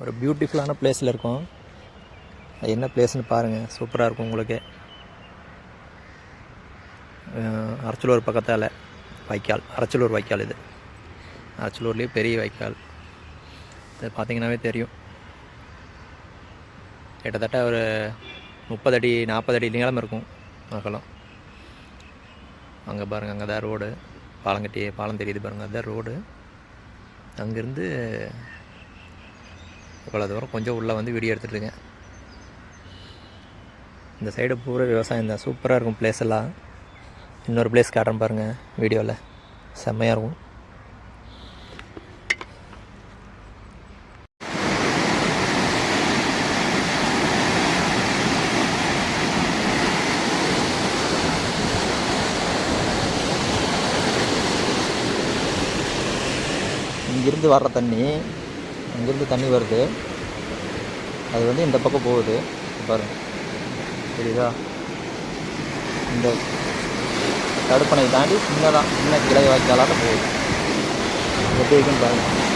ஒரு பியூட்டிஃபுல்லான பிளேஸில் இருக்கும். அது என்ன பிளேஸ்னு பாருங்கள், சூப்பராக இருக்கும் உங்களுக்கு. அரச்சலூர் பக்கத்தால் வைக்கால், அரச்சலூர் வைக்கால். இது அரச்சலூர்லேயே பெரிய வைக்கால். இது பார்த்திங்கனாவே தெரியும். கிட்டத்தட்ட ஒரு 30 அடி 40 அடி நீளம் இருக்கும் அகலம். அங்கே பாருங்கள், அங்கே தான் ரோடு, பாலம் தெரியுது பாருங்கள், அதுதான் ரோடு. அங்கேருந்து இவ்வளோ தூரம் கொஞ்சம் உள்ளே வந்து வீடியோ எடுத்துகிட்ருக்கேன். இந்த சைடு பூரா விவசாயம் தான். சூப்பராக இருக்கும் பிளேஸ் எல்லாம். இன்னொரு பிளேஸ் காட்டுறேன் பாருங்கள் வீடியோவில், செம்மையாக இருக்கும். இங்கிருந்து வர்ற தண்ணி, அங்கேருந்து தண்ணி வருது, அது வந்து இந்த பக்கம் போகுது பாருங்கள், தெரியுதா? இந்த தடுப்பணை தாண்டி சின்ன கிளை வாய்க்காலாக போகுது. எப்படி இருக்குன்னு பாருங்கள்.